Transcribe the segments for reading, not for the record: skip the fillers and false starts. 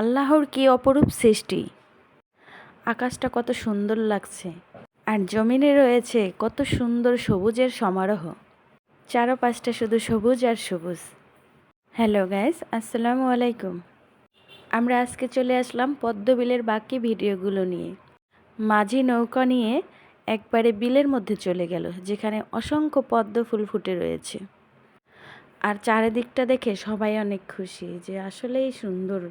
আল্লাহর কি অপরূপ সৃষ্টি। আকাশটা কত সুন্দর লাগছে, আর জমিনে রয়েছে কত সুন্দর সবুজের সমারোহ। চারপাশটা শুধু সবুজ আর সবুজ। হ্যালো গাইস, আসসালামু আলাইকুম। আমরা আজকে চলে আসলাম পদ্ম বিলের বাকি ভিডিওগুলো নিয়ে। মাঝি নৌকা নিয়ে একবারে বিলের মধ্যে চলে গেল, যেখানে অসংখ্য পদ্ম ফুল ফুটে রয়েছে। আর চারিদিকটা দেখে সবাই অনেক খুশি যে আসলেই সুন্দর।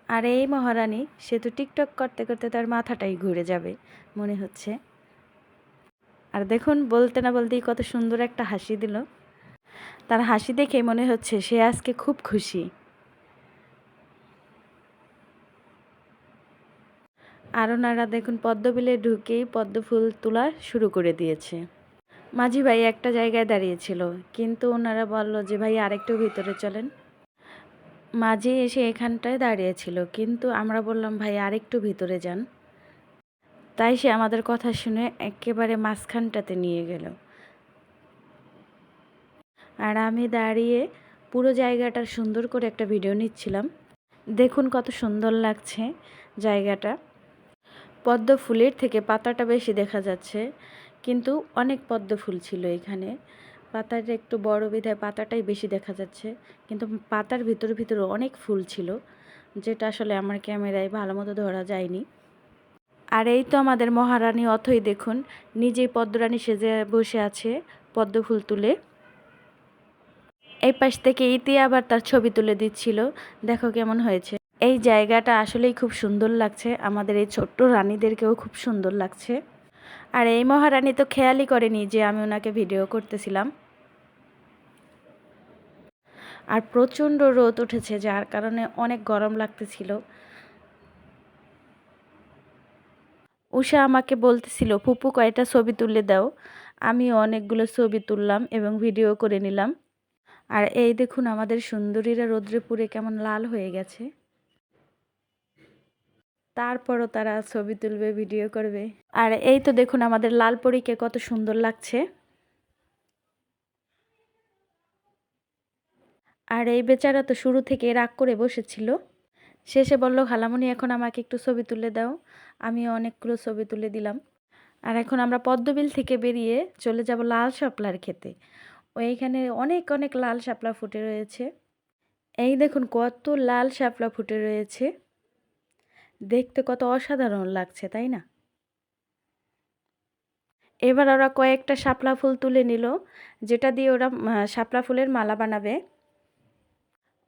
আর এই মহারানী, সে তো টিকটক করতে করতে তার মাথাটাই ঘুরে যাবে মনে হচ্ছে। আর দেখুন, বলতে না বলতেই কত সুন্দর একটা হাসি দিল। তার হাসি দেখে মনে হচ্ছে সে আজকে খুব খুশি। আর ওনারা দেখুন পদ্মবিলে ঢুকেই পদ্ম ফুল তোলা শুরু করে দিয়েছে। মাঝি ভাই একটা জায়গায় দাঁড়িয়েছিল, কিন্তু ওনারা বলল যে ভাই আরেকটু ভিতরে চলেন। মাঝি এসে এখানটায় দাঁড়িয়েছিল, কিন্তু আমরা বললাম ভাই আরেকটু ভিতরে যান। তাই সে আমাদের কথা শুনে একেবারে মাঝখানটাতে নিয়ে গেল। আর আমি দাঁড়িয়ে পুরো জায়গাটার সুন্দর করে একটা ভিডিও নিচ্ছিলাম। দেখুন কত সুন্দর লাগছে জায়গাটা। পদ্ম ফুলের থেকে পাতাটা বেশি দেখা যাচ্ছে, কিন্তু অনেক পদ্ম ফুল ছিল এখানে। পাতাটা একটু বড় বিধায় পাতাটাই বেশি দেখা যাচ্ছে, কিন্তু পাতার ভিতর ভিতরে অনেক ফুল ছিল, যেটা আসলে আমার ক্যামেরায় ভালো মতো ধরা যায়নি। আর এই তো আমাদের মহারানী অথই দেখুন নিজেই পদ্মরানী সেজে বসে আছে পদ্ম ফুল তুলে। এই পাশ থেকে ইতি আবার তার ছবি তুলে দিচ্ছিল, দেখো কেমন হয়েছে। এই জায়গাটা আসলেই খুব সুন্দর লাগছে, আমাদের এই ছোট্ট রানীদেরকেও খুব সুন্দর লাগছে। আর এই মহারানী তো খেয়ালই করেনি যে আমি ওনাকে ভিডিও করতেছিলাম। আর প্রচণ্ড রোদ উঠেছে, যার কারণে অনেক গরম লাগতেছিল। উষা আমাকে বলতেছিল ফুপু কয়টা ছবি তুলে দাও। আমি অনেকগুলো ছবি তুললাম এবং ভিডিও করে নিলাম। আর এই দেখুন আমাদের সুন্দরীরা রৌদ্রে পুড়ে কেমন লাল হয়ে গেছে। তারপরও তারা ছবি তুলবে, ভিডিও করবে। আর এই তো দেখুন আমাদের লাল পরীকে কত সুন্দর লাগছে। আর এই বেচারা তো শুরু থেকে রাগ করে বসেছিল, শেষে বলল খালামণি এখন আমাকে একটু ছবি তুলে দাও। আমি অনেকগুলো ছবি তুলে দিলাম। আর এখন আমরা পদ্মবিল থেকে বেরিয়ে চলে যাব লাল শাপলার খেতে। ওইখানে অনেক অনেক লাল শাপলা ফুটে রয়েছে। এই দেখুন কত লাল শাপলা ফুটে রয়েছে, দেখতে কত অসাধারণ লাগছে, তাই না? এবার ওরা কয়েকটা শাপলা ফুল তুলে নিল, যেটা দিয়ে ওরা শাপলা ফুলের মালা বানাবে।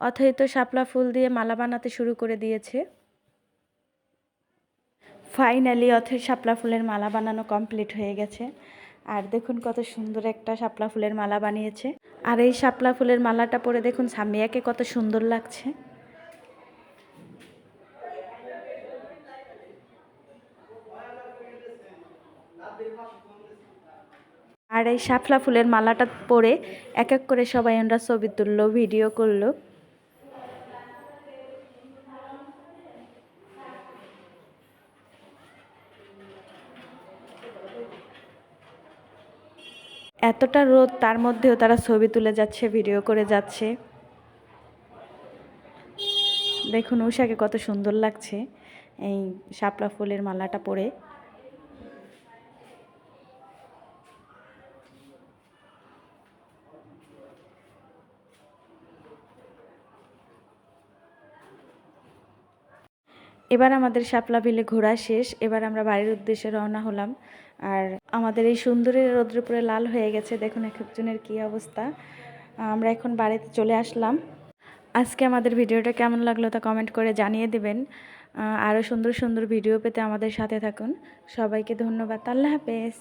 অথই তো শাপলা ফুল দিয়ে মালা বানাতে শুরু করে দিয়েছে। ফাইনালি অথই শাপলা ফুলের মালা বানানো কমপ্লিট হয়ে গেছে। আর দেখুন কত সুন্দর একটা শাপলা ফুলের মালা বানিয়েছে। আর এই শাপলা ফুলের মালাটা পরে দেখুন সামিয়াকে কত সুন্দর লাগছে। আর এই শাপলা ফুলের মালাটা পরে এক এক করে সবাই ওরা ছবি তুললো, ভিডিও করলো। এতটা রোদ, তার মধ্যেও তারা ছবি তুলে যাচ্ছে, ভিডিও করে যাচ্ছে। দেখুন উষাকে কত সুন্দর লাগছে এই শাপলা ফুলের মালাটা পরে। এবার আমাদের শাপলা বিলে ঘোরা শেষ, এবার আমরা বাড়ির উদ্দেশ্যে রওনা হলাম। আর আমাদের এই সুন্দরী রৌদ্রে পুরো লাল হয়ে গেছে, দেখুন এক একজনের কী অবস্থা। আমরা এখন বাড়িতে চলে আসলাম। আজকে আমাদের ভিডিওটা কেমন লাগলো তা কমেন্ট করে জানিয়ে দেবেন। আরও সুন্দর সুন্দর ভিডিও পেতে আমাদের সাথে থাকুন। সবাইকে ধন্যবাদ। আল্লাহ হাফেজ।